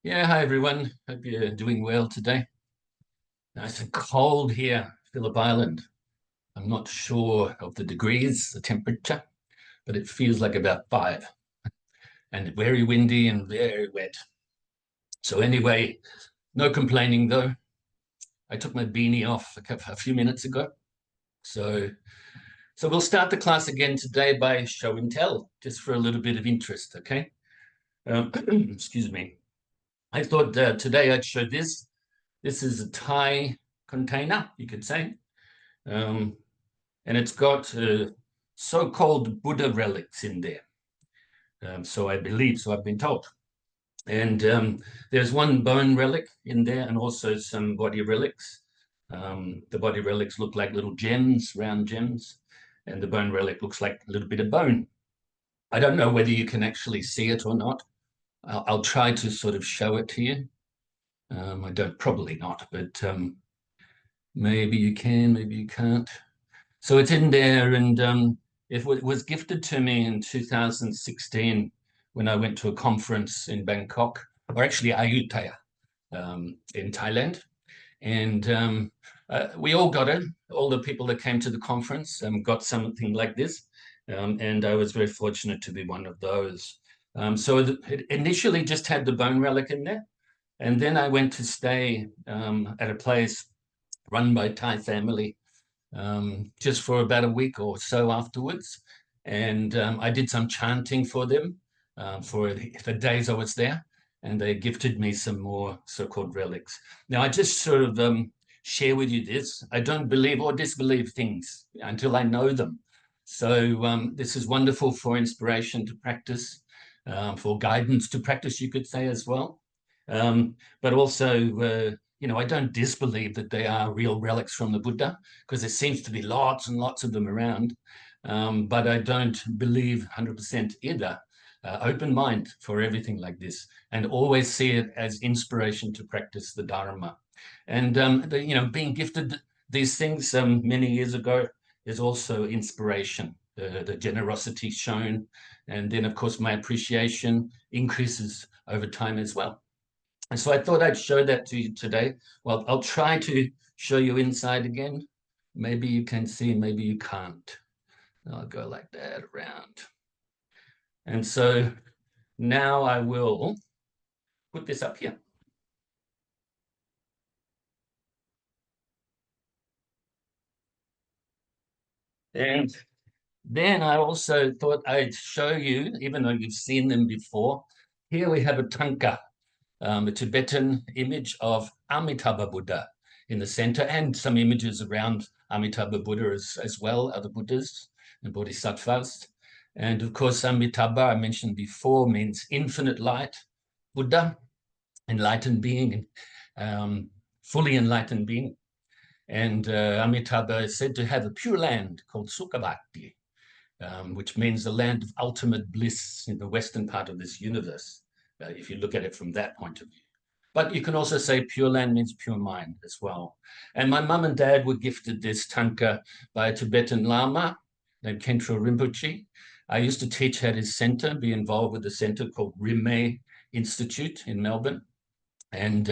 Yeah, hi everyone. Hope you're doing well today. Nice and cold here, Phillip Island. I'm not sure of the degrees, the temperature, but it feels like about 5 and very windy and very wet. So anyway, no complaining though. I took my beanie off a few minutes ago. So so we'll start the class again today by show and tell, just for a little bit of interest, okay? Excuse me. I thought today I'd show this. This is a Thai container, you could say. Um, and it's got so-called Buddha relics in there. So I believe, so I've been told. And there's one bone relic in there and also some body relics. The body relics look like little gems, round gems, and the bone relic looks like a little bit of bone. I don't know whether you can actually see it or not. I'll try to sort of show it to you. I don't, probably not, but maybe you can, maybe you can't. So it's in there, and it was gifted to me in 2016 when I went to a conference in Bangkok, or actually Ayutthaya, in Thailand. And we all got it. All the people that came to the conference got something like this. And I was very fortunate to be one of those. So it initially just had the bone relic in there. And then I went to stay at a place run by a Thai family just for about a week or so afterwards. And I did some chanting for them for the days I was there. And they gifted me some more so-called relics. Now, I just sort of share with you this. I don't believe or disbelieve things until I know them. So this is wonderful for inspiration to practice, for guidance to practice, you could say as well. But also, I don't disbelieve that they are real relics from the Buddha, because there seems to be lots and lots of them around. But I don't believe 100% either. Open mind for everything like this, and always see it as inspiration to practice the Dharma. And being gifted these things many years ago is also inspiration. The generosity shown, and then of course my appreciation increases over time as well. And so I thought I'd show that to you today. Well, I'll try to show you inside again. Maybe you can see, maybe you can't. I'll go like that around. And so now I will put this up here. And then I also thought I'd show you, even though you've seen them before, here we have a tanka, a Tibetan image of Amitabha Buddha in the center, and some images around Amitabha Buddha as well, other Buddhas and Bodhisattvas. And of course, Amitabha, I mentioned before, means infinite light, Buddha, enlightened being, fully enlightened being. And Amitabha is said to have a pure land called Sukhavati, which means the land of ultimate bliss in the western part of this universe, if you look at it from that point of view. But you can also say pure land means pure mind as well. And my mum and dad were gifted this tanka by a Tibetan Lama named Khenpo Rinpoche. I used to teach at his center, be involved with a center called Rimé Institute in Melbourne. And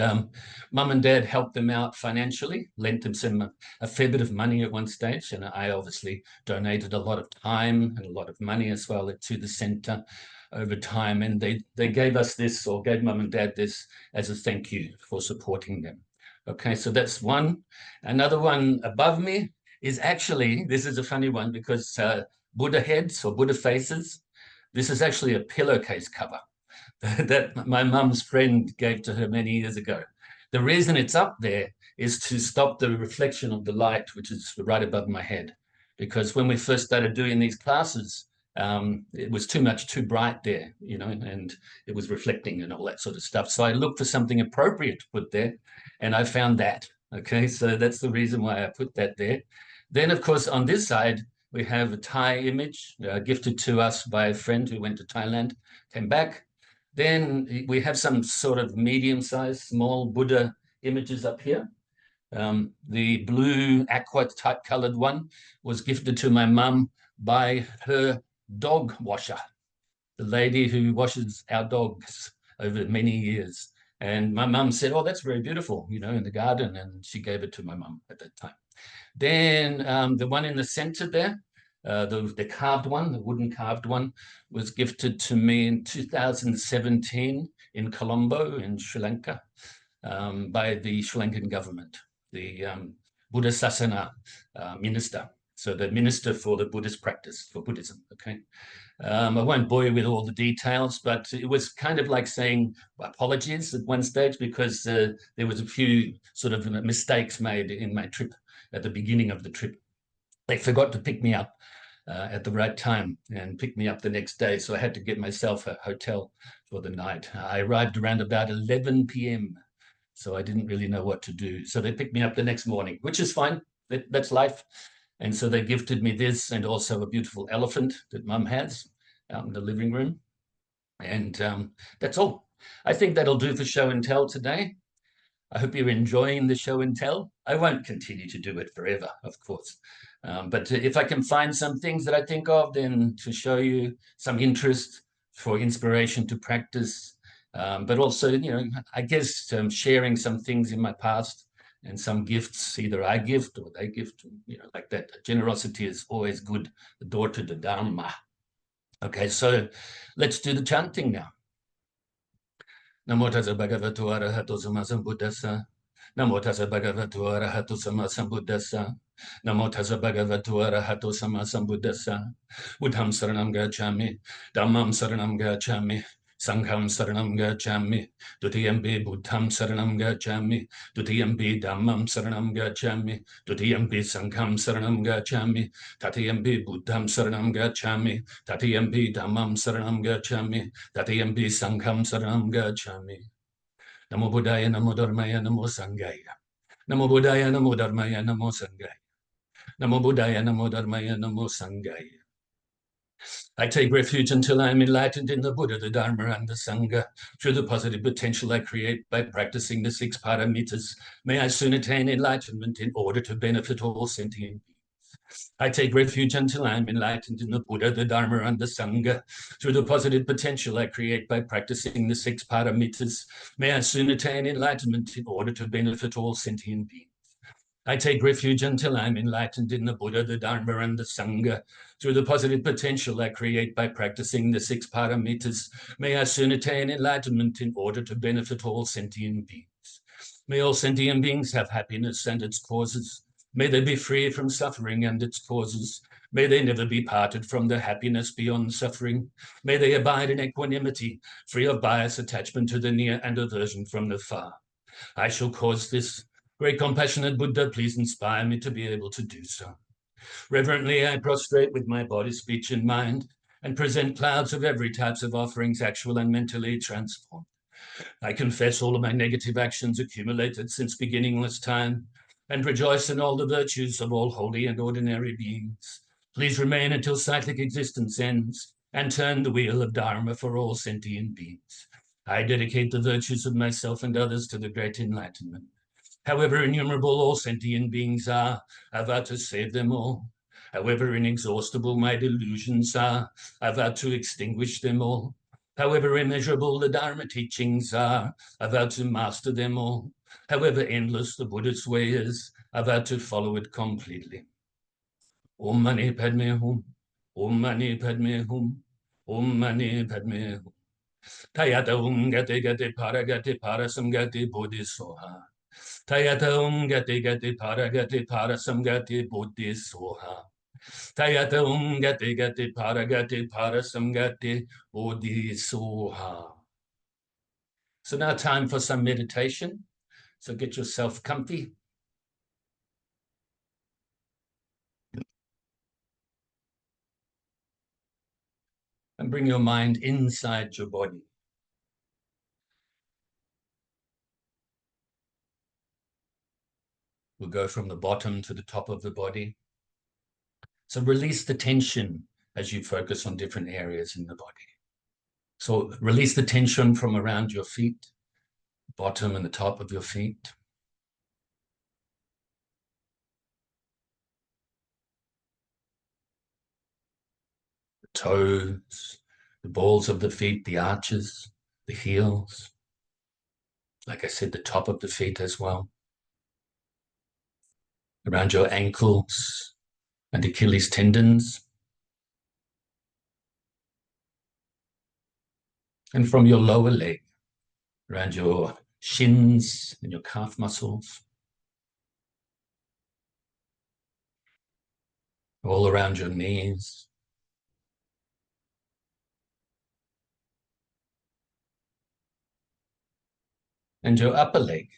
mum and dad helped them out financially, lent them a fair bit of money at one stage. And I obviously donated a lot of time and a lot of money as well to the center over time. And they gave us this, or gave mum and dad this, as a thank you for supporting them. Okay, so that's one. Another one above me is actually, this is a funny one because Buddha heads or Buddha faces, this is actually a pillowcase cover that my mum's friend gave to her many years ago. The reason it's up there is to stop the reflection of the light, which is right above my head. Because when we first started doing these classes, it was too bright there, and it was reflecting and all that sort of stuff. So I looked for something appropriate to put there, and I found that. Okay, so that's the reason why I put that there. Then, of course, on this side, we have a Thai image gifted to us by a friend who went to Thailand, came back. Then we have some sort of medium-sized, small Buddha images up here. The blue aqua type colored one was gifted to my mum by her dog washer, the lady who washes our dogs over many years. And my mum said, "Oh, that's very beautiful, in the garden." And she gave it to my mum at that time. Then the one in the center there, the carved one, the wooden carved one, was gifted to me in 2017 in Colombo in Sri Lanka by the Sri Lankan government, the Bodhicitta minister. So the minister for the Buddhist practice, for Buddhism, okay? I won't bore you with all the details, but it was kind of like saying apologies at one stage because there was a few sort of mistakes made in my trip at the beginning of the trip. They forgot to pick me up at the right time and pick me up the next day. So I had to get myself a hotel for the night. I arrived around about 11 p.m. So I didn't really know what to do. So they picked me up the next morning, which is fine. That's life. And so they gifted me this and also a beautiful elephant that Mum has out in the living room. And that's all. I think that'll do for show and tell today. I hope you're enjoying the show and tell. I won't continue to do it forever, of course. But if I can find some things that I think of, then to show you some interest for inspiration to practice, but also, I guess sharing some things in my past and some gifts, either I gift or they gift, like that. Generosity is always good, the door to the Dharma. Okay, so let's do the chanting now. Namo tassa bhagavato arahato sammasambuddhassa. Namo tassa bhagavato arahato sammasambuddhassa. Namo tassa bhagavato arahato sammasambuddhassa. Buddham saranam gacchami. Dhammam saranam gacchami. Sangham saranam gacchami. Dutiyampi buddham saranam gacchami. Dutiyampi dhammam saranam gacchami. Dutiyampi sangham saranam gacchami. Tatiyampi buddham saranam gacchami. Tatiyampi dhammam saranam gacchami. Tatiyampi sangham saranam gacchami. Namo Buddhaya, Namo Dharmaya, Namo Sanghaya. Namo Buddhaya, Namo Dharmaya, Namo Sanghaya. Namo Buddhaya, Namo Dharmaya, Namo Sanghaya. I take refuge until I am enlightened in the Buddha, the Dharma, and the Sangha. Through the positive potential I create by practicing the 6 paramitas, may I soon attain enlightenment in order to benefit all sentient beings. I take refuge until I am enlightened in the Buddha, the Dharma, and the Sangha. Through the positive potential I create by practicing the 6 paramitas, may I soon attain enlightenment in order to benefit all sentient beings. I take refuge until I'm enlightened in the Buddha, the Dharma, and the Sangha. Through the positive potential I create by practicing the 6 paramitas, may I soon attain enlightenment in order to benefit all sentient beings. May all sentient beings have happiness and its causes. May they be free from suffering and its causes. May they never be parted from the happiness beyond suffering. May they abide in equanimity, free of bias, attachment to the near, and aversion from the far. I shall cause this. Great compassionate Buddha, please inspire me to be able to do so. Reverently, I prostrate with my body, speech, and mind, and present clouds of every types of offerings, actual and mentally transformed. I confess all of my negative actions accumulated since beginningless time, and rejoice in all the virtues of all holy and ordinary beings. Please remain until cyclic existence ends, and turn the wheel of Dharma for all sentient beings. I dedicate the virtues of myself and others to the great enlightenment. However innumerable all sentient beings are, I vow to save them all. However inexhaustible my delusions are, I vow to extinguish them all. However immeasurable the Dharma teachings are, I vow to master them all. However endless the Buddhist way is, I vow to follow it completely. Om Mani Padme Hum. Om Mani Padme Hum. Om Mani Padme Hum. Tayata Gate Gate Parasam Gate Bodhisoha. Tayata Gate Parasam Gate Bodhisoha. Tayata Gate Parasam Gate Bodhisoha. So now time for some meditation. So get yourself comfy. And bring your mind inside your body. We'll go from the bottom to the top of the body. So release the tension as you focus on different areas in the body. So release the tension from around your feet, bottom and the top of your feet. The toes, the balls of the feet, the arches, the heels. like I said, the top of the feet as well, around your ankles and Achilles tendons, and from your lower leg, around your shins and your calf muscles, all around your knees, and your upper leg,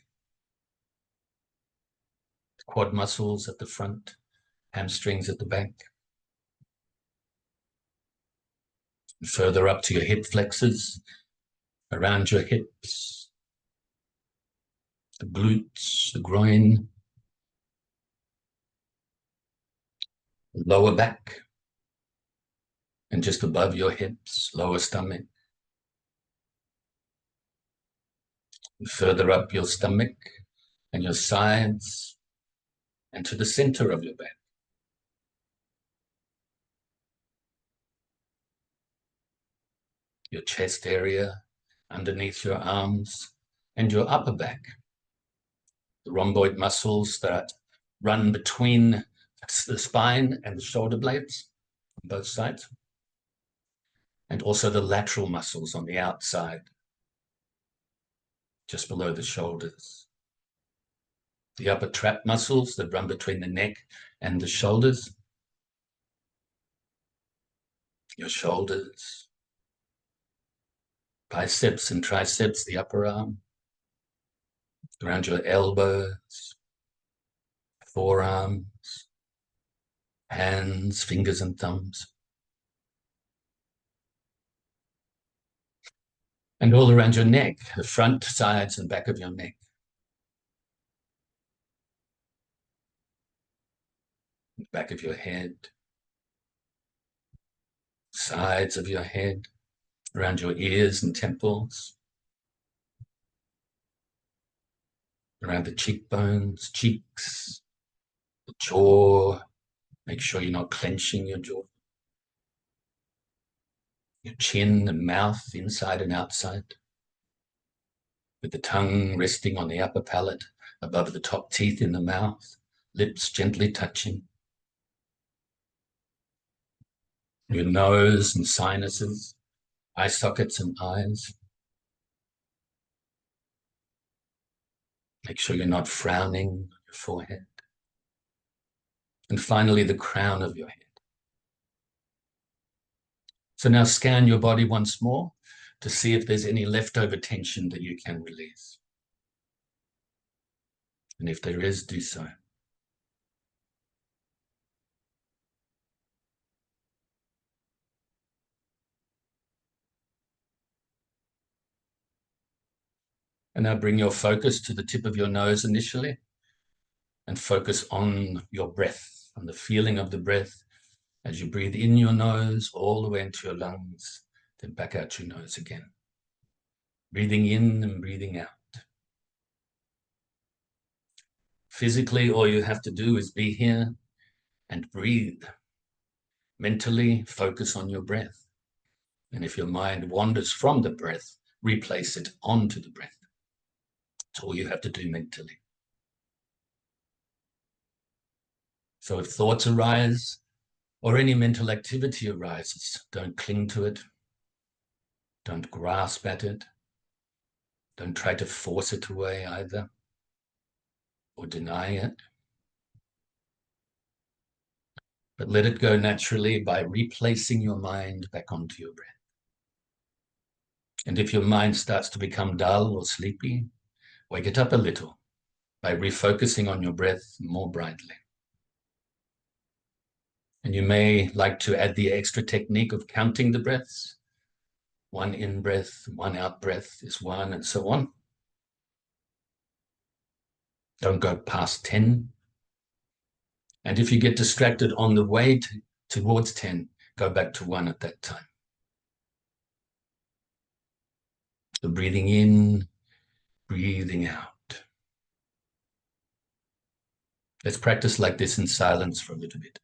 quad muscles at the front, hamstrings at the back, and further up to your hip flexors, around your hips, the glutes, the groin, the lower back, and just above your hips, lower stomach, and further up your stomach and your sides, and to the center of your back. Your chest area, underneath your arms, and your upper back. The rhomboid muscles that run between the spine and the shoulder blades on both sides. And also the lateral muscles on the outside, just below the shoulders. The upper trap muscles that run between the neck and the shoulders. Your shoulders, biceps and triceps, the upper arm, around your elbows, forearms, hands, fingers and thumbs. And all around your neck, the front, sides and back of your neck. The back of your head, sides of your head, around your ears and temples, around the cheekbones, cheeks, the jaw. Make sure you're not clenching your jaw. Your chin and mouth, inside and outside, with the tongue resting on the upper palate, above the top teeth in the mouth, lips gently touching. Your nose and sinuses, eye sockets and eyes. Make sure you're not frowning on your forehead. And finally, the crown of your head. So now scan your body once more to see if there's any leftover tension that you can release. And if there is, do so. And now bring your focus to the tip of your nose initially, and focus on your breath, on the feeling of the breath as you breathe in your nose all the way into your lungs, then back out your nose again. Breathing in and breathing out. Physically, all you have to do is be here and breathe. Mentally, focus on your breath. And if your mind wanders from the breath, replace it onto the breath. That's all you have to do mentally. So if thoughts arise or any mental activity arises, don't cling to it. Don't grasp at it. Don't try to force it away either, or deny it. But let it go naturally by replacing your mind back onto your breath. And if your mind starts to become dull or sleepy, wake it up a little by refocusing on your breath more brightly. And you may like to add the extra technique of counting the breaths. 1 in breath, 1 out breath is 1, and so on. Don't go past 10. And if you get distracted on the way towards 10, go back to 1 at that time. So breathing in, breathing out. Let's practice like this in silence for a little bit.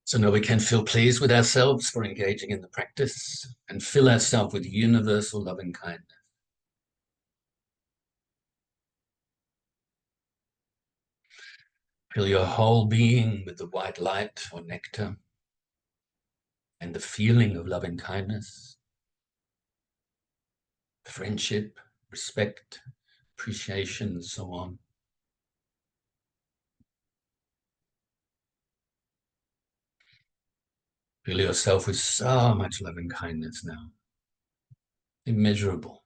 So now we can feel pleased with ourselves for engaging in the practice and fill ourselves with universal loving kindness. Fill your whole being with the white light or nectar and the feeling of loving kindness, friendship, respect, appreciation, and so on. Fill yourself with so much loving kindness now, immeasurable.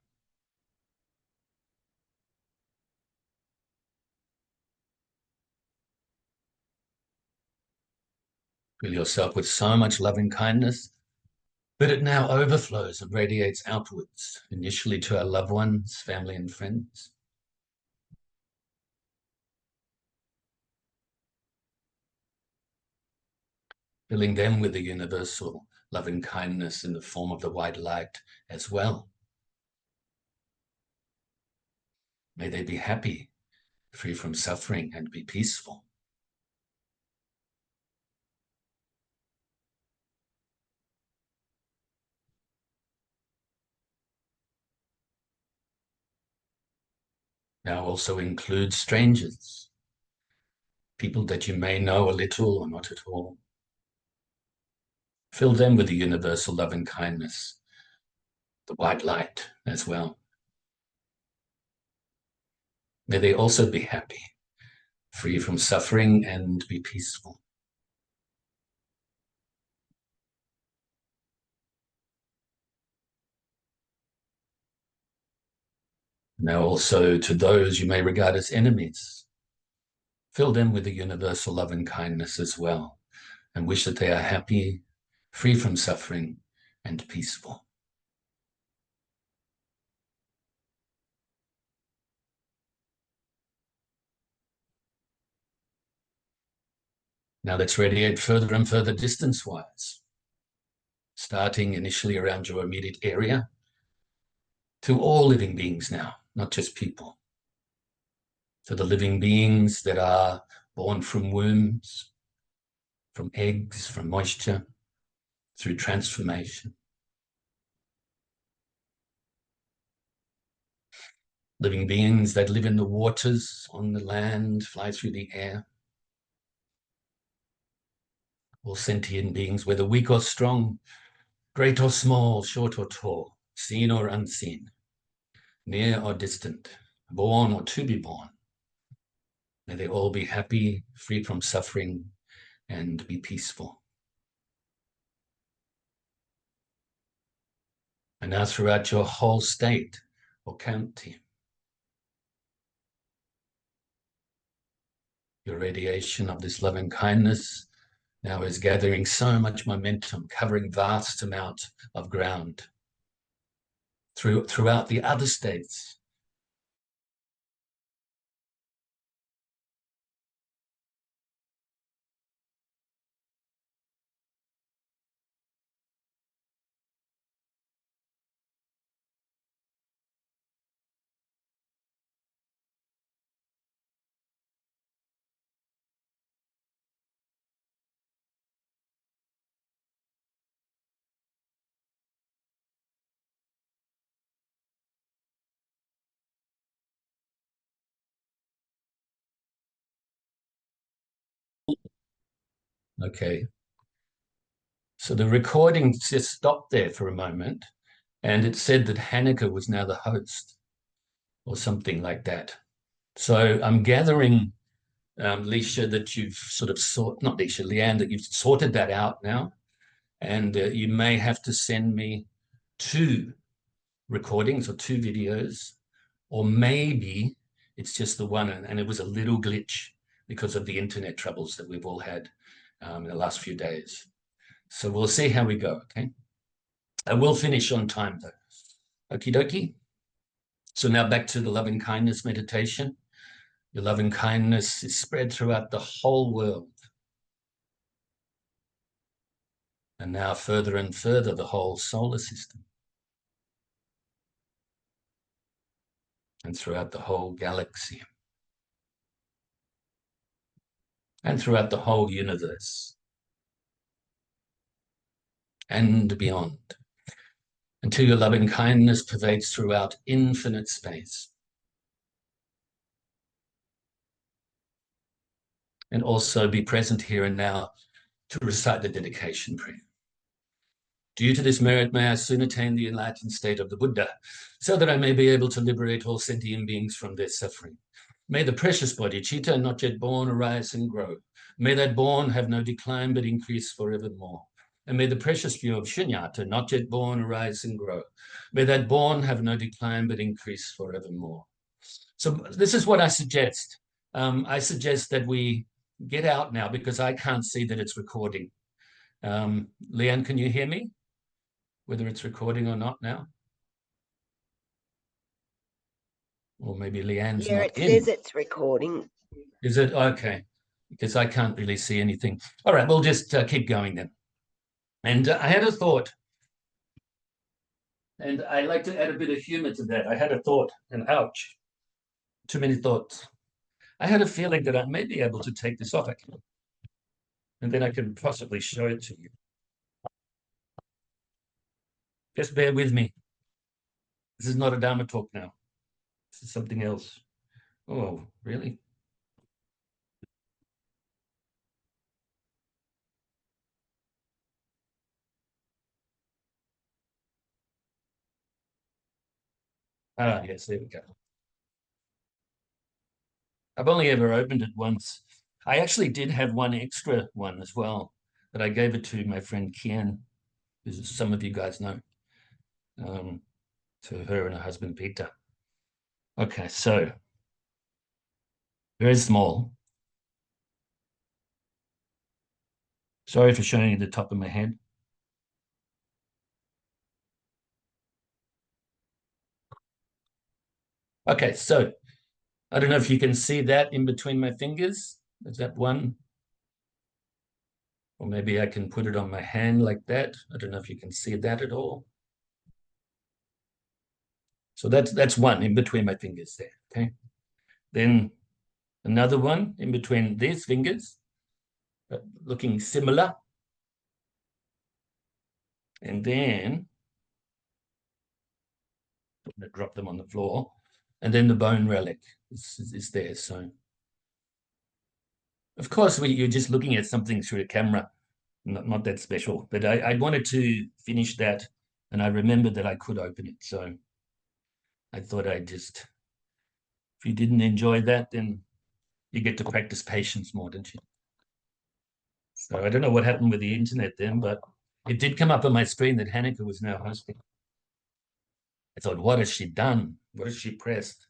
Fill yourself with so much loving kindness that it now overflows and radiates outwards, initially to our loved ones, family, and friends. Filling them with the universal loving kindness in the form of the white light as well. May they be happy, free from suffering, and be peaceful. Now also include strangers, people that you may know a little or not at all. Fill them with the universal loving kindness, the white light as well. May they also be happy, free from suffering, and be peaceful. Now also to those you may regard as enemies, fill them with the universal loving kindness as well, and wish that they are happy, free from suffering, and peaceful. Now let's radiate further and further distance-wise, starting initially around your immediate area, to all living beings now, not just people. To the living beings that are born from wombs, from eggs, from moisture, through transformation. Living beings that live in the waters, on the land, fly through the air. All sentient beings, whether weak or strong, great or small, short or tall, seen or unseen, near or distant, born or to be born. May they all be happy, free from suffering, and be peaceful. And now throughout your whole state or county, your radiation of this loving kindness now is gathering so much momentum, covering vast amount of ground throughout the other states. Okay. So the recording just stopped there for a moment, and it said that Hanukkah was now the host or something like that. So I'm gathering, Leisha, that you've sort of not Leisha, Leanne, that you've sorted that out now. And you may have to send me 2 recordings or 2 videos, or maybe it's just the one, and it was a little glitch because of the internet troubles that we've all had in the last few days. So we'll see how we go, okay? I will finish on time though. Okie dokie. So now back to the loving kindness meditation. Your loving kindness is spread throughout the whole world. And now further and further, the whole solar system. And throughout the whole galaxy. And throughout the whole universe. and beyond, until your loving kindness pervades throughout infinite space. And also be present here and now to recite the dedication prayer. Due to this merit, may I soon attain the enlightened state of the Buddha, so that I may be able to liberate all sentient beings from their suffering. May the precious bodhicitta not yet born arise and grow. May that born have no decline but increase forevermore. And may the precious view of shunyata not yet born arise and grow. May that born have no decline but increase forevermore. So this is what I suggest. I suggest that we get out now because I can't see that it's recording. Leanne, can you hear me? Whether it's recording or not now? Or maybe Leanne's not in. It says it's recording. Is it? Okay. Because I can't really see anything. All right, we'll just keep going then. And I had a thought. And I like to add a bit of humor to that. I had a thought, and ouch, too many thoughts. I had a feeling that I may be able to take this off. And then I can possibly show it to you. Just bear with me. This is not a Dharma talk now. This is something else. Oh, really? Ah, yes, there we go. I've only ever opened it once. I actually did have one extra one as well, but I gave it to my friend Kian, who some of you guys know, to her and her husband Peter. Okay, so very small. Sorry for showing you the top of my head. Okay, so I don't know if you can see that in between my fingers. Is that one? Or maybe I can put it on my hand like that. I don't know if you can see that at all. So that's one in between my fingers there, okay? Then another one in between these fingers, looking similar. And then I'm going to drop them on the floor. And then the bone relic is there. So, of course, you're just looking at something through a camera, not that special. But I wanted to finish that, and I remembered that I could open it. So I thought I'd just, if you didn't enjoy that, then you get to practice patience more, don't you? So I don't know what happened with the internet then, but it did come up on my screen that Hanukkah was now hosting. I thought, what has she done? What has she pressed?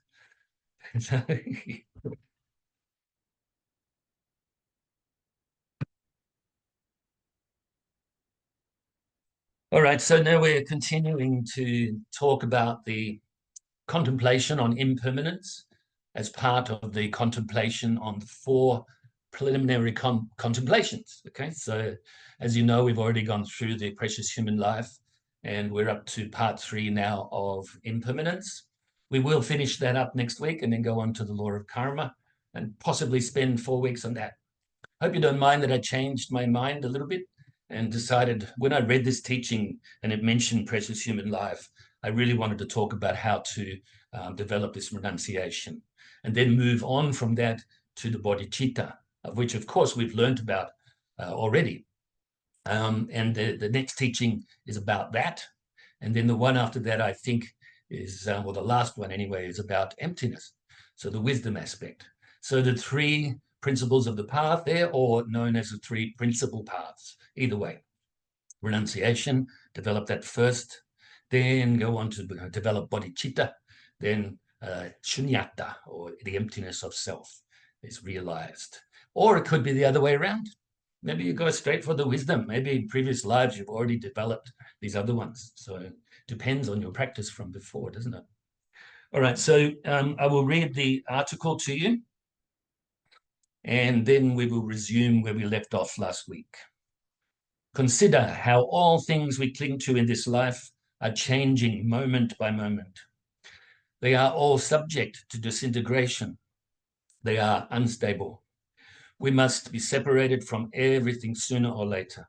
All right, so now we're continuing to talk about the contemplation on impermanence as part of the contemplation on the four preliminary contemplations. Okay, so as you know, we've already gone through the precious human life, and we're up to part 3 now of impermanence. We will finish that up next week and then go on to the law of karma and possibly spend 4 weeks on that. Hope you don't mind that I changed my mind a little bit and decided when I read this teaching and it mentioned precious human life, I really wanted to talk about how to develop this renunciation and then move on from that to the bodhicitta, of which, of course, we've learned about already. And the next teaching is about that. And then the one after that, I think, is, well, the last one anyway, is about emptiness. So the wisdom aspect. So the 3 principles of the path there, or known as the 3 principal paths, either way. Renunciation, develop that first, then go on to develop bodhicitta, then shunyata, or the emptiness of self, is realized. Or it could be the other way around. Maybe you go straight for the wisdom. Maybe in previous lives you've already developed these other ones. So it depends on your practice from before, doesn't it? All right, so I will read the article to you, and then we will resume where we left off last week. Consider how all things we cling to in this life are changing moment by moment. They are all subject to disintegration. They are unstable. We must be separated from everything sooner or later.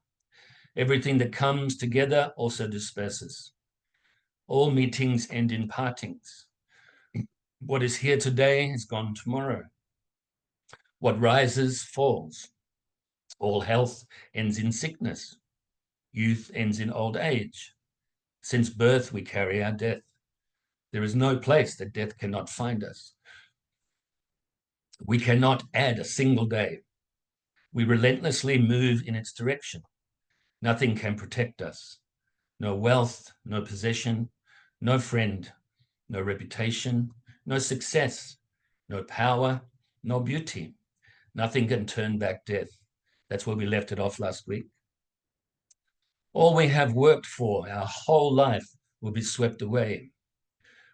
Everything that comes together also disperses. All meetings end in partings. What is here today is gone tomorrow. What rises falls. All health ends in sickness. Youth ends in old age. Since birth we carry our death. There is no place that death cannot find us. We cannot add a single day. We relentlessly move in its direction. Nothing can protect us. No wealth, no possession, no friend, no reputation, no success, no power, no beauty. Nothing can turn back death. That's where we left it off last week. All we have worked for our whole life will be swept away.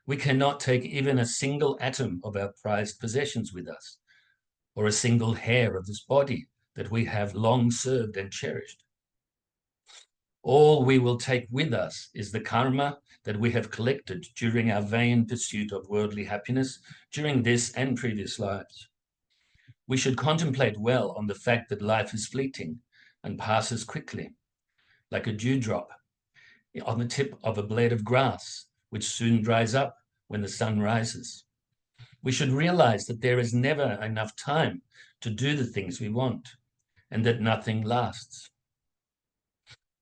We cannot take even a single atom of our prized possessions with us, or a single hair of this body that we have long served and cherished. All we will take with us is the karma that we have collected during our vain pursuit of worldly happiness during this and previous lives. We should contemplate well on the fact that life is fleeting and passes quickly, like a dewdrop on the tip of a blade of grass, which soon dries up when the sun rises. We should realize that there is never enough time to do the things we want, and that nothing lasts.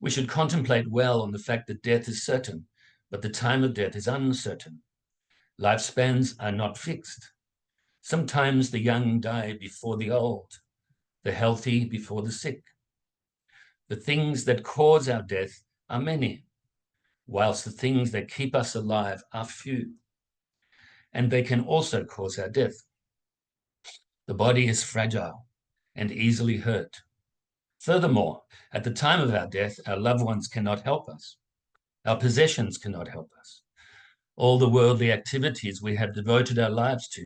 We should contemplate well on the fact that death is certain, but the time of death is uncertain. Lifespans are not fixed. Sometimes the young die before the old, the healthy before the sick. The things that cause our death are many, whilst the things that keep us alive are few. And they can also cause our death. The body is fragile and easily hurt. Furthermore, at the time of our death, our loved ones cannot help us. Our possessions cannot help us. All the worldly activities we have devoted our lives to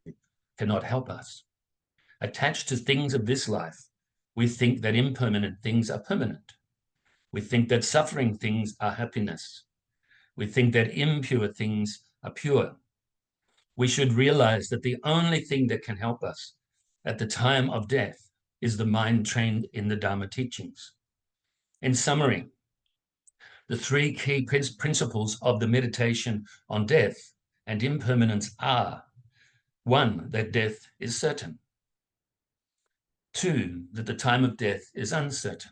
cannot help us. Attached to things of this life, we think that impermanent things are permanent. We think that suffering things are happiness. We think that impure things are pure. We should realize that the only thing that can help us at the time of death is the mind trained in the Dharma teachings. In summary, the three key principles of the meditation on death and impermanence are: 1, that death is certain. 2, that the time of death is uncertain.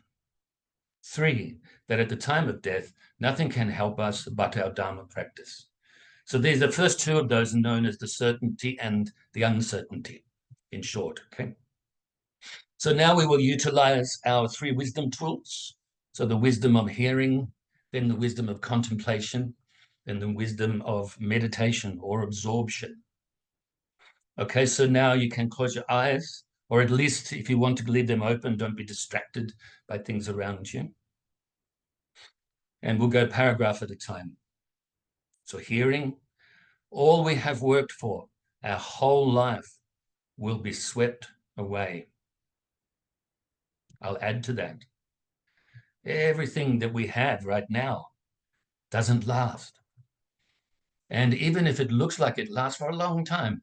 3, that at the time of death, nothing can help us but our Dharma practice. So these, the first two of those are known as the certainty and the uncertainty, in short, okay? So now we will utilize our 3 wisdom tools. So the wisdom of hearing, then the wisdom of contemplation, then the wisdom of meditation or absorption. Okay, so now you can close your eyes, or at least if you want to leave them open, don't be distracted by things around you. And we'll go paragraph at a time. So hearing, all we have worked for our whole life will be swept away. I'll add to that. Everything that we have right now doesn't last. And even if it looks like it lasts for a long time,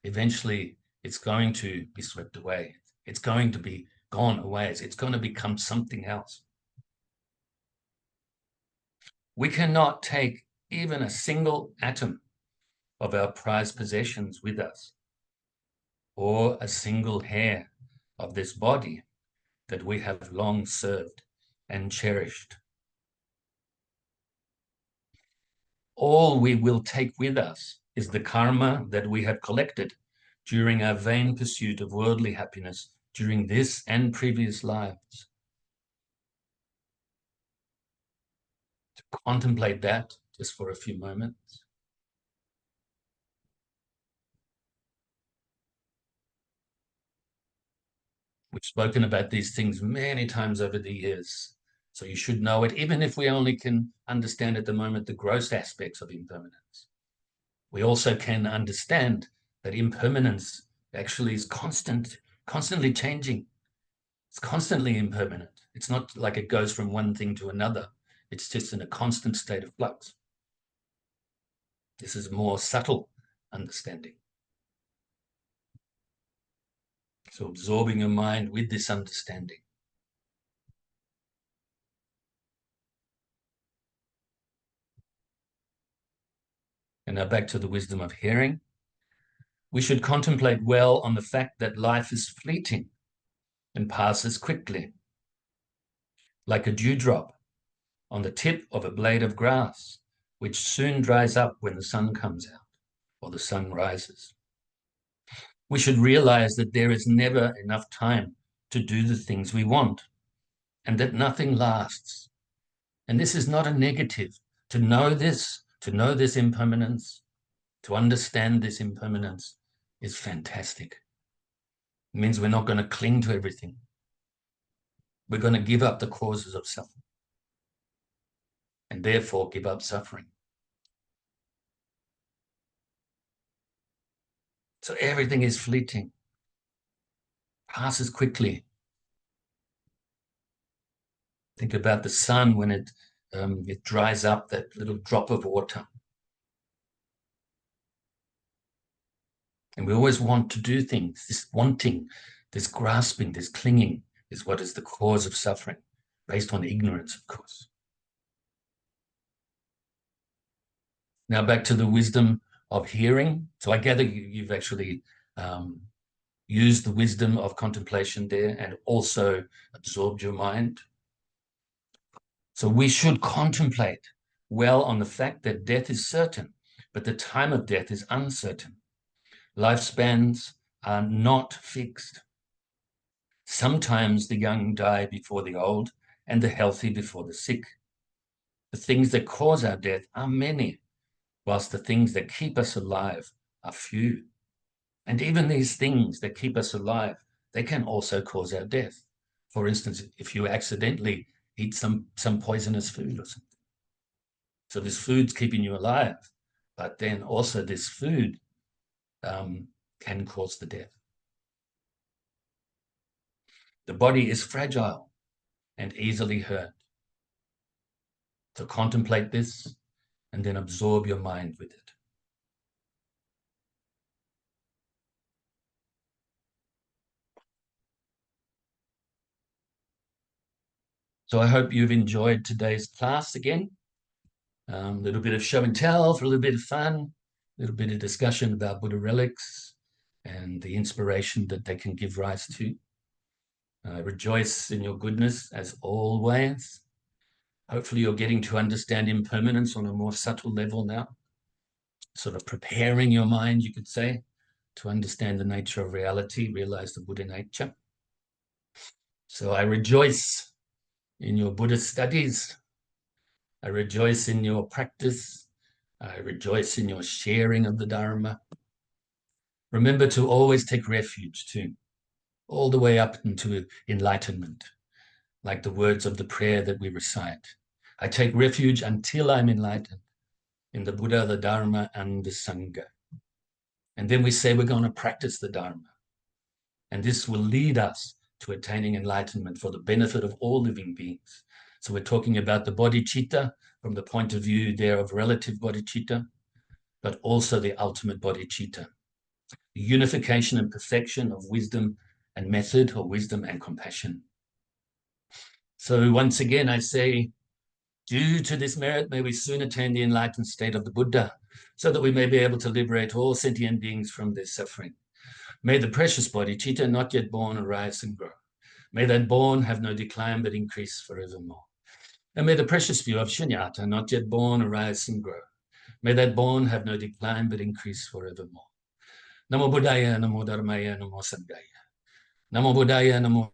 eventually it's going to be swept away. It's going to be gone away. It's going to become something else. We cannot take even a single atom of our prized possessions with us, or a single hair of this body that we have long served and cherished. All we will take with us is the karma that we have collected during our vain pursuit of worldly happiness during this and previous lives. To contemplate that just for a few moments. We've spoken about these things many times over the years, so you should know it, even if we only can understand at the moment the gross aspects of impermanence. We also can understand that impermanence actually is constantly changing. It's constantly impermanent. It's not like it goes from one thing to another. It's just in a constant state of flux. This is more subtle understanding. So absorbing your mind with this understanding. And now back to the wisdom of hearing. We should contemplate well on the fact that life is fleeting and passes quickly, like a dewdrop on the tip of a blade of grass, which soon dries up when the sun comes out or the sun rises. We should realize that there is never enough time to do the things we want, and that nothing lasts. And this is not a negative. To know this impermanence, to understand this impermanence is fantastic. It means we're not going to cling to everything. We're going to give up the causes of suffering, and therefore give up suffering. So everything is fleeting, passes quickly. Think about the sun when it dries up, that little drop of water. And we always want to do things. This wanting, this grasping, this clinging is what is the cause of suffering, based on ignorance, of course. Now back to the wisdom of hearing. So I gather you've actually used the wisdom of contemplation there and also absorbed your mind. So we should contemplate well on the fact that death is certain, but the time of death is uncertain. Lifespans are not fixed. Sometimes the young die before the old and the healthy before the sick. The things that cause our death are many, whilst the things that keep us alive are few. And even these things that keep us alive, they can also cause our death. For instance, if you accidentally eat some poisonous food or something. So this food's keeping you alive, but then also this food can cause the death. The body is fragile and easily hurt. So contemplate this and then absorb your mind with it. So I hope you've enjoyed today's class again. A little bit of show and tell for a little bit of fun, a little bit of discussion about Buddha relics and the inspiration that they can give rise to. I rejoice in your goodness as always. Hopefully you're getting to understand impermanence on a more subtle level now, sort of preparing your mind, you could say, to understand the nature of reality, realize the Buddha nature. So I rejoice in your Buddhist studies. I rejoice in your practice. I rejoice in your sharing of the Dharma. Remember to always take refuge too, all the way up into enlightenment, like the words of the prayer that we recite. I take refuge until I'm enlightened in the Buddha, the Dharma, and the Sangha. And then we say we're going to practice the Dharma. And this will lead us to attaining enlightenment for the benefit of all living beings. So we're talking about the bodhicitta from the point of view there of relative bodhicitta, but also the ultimate bodhicitta. The unification and perfection of wisdom and method, or wisdom and compassion. So once again, I say, due to this merit, may we soon attain the enlightened state of the Buddha, so that we may be able to liberate all sentient beings from their suffering. May the precious bodhicitta not yet born arise and grow. May that born have no decline but increase forevermore. And may the precious view of shunyata not yet born arise and grow. May that born have no decline but increase forevermore. Namo Buddhaya, Namo Dharmaya, Namo Sanghaya. Namo Buddhaya, Namo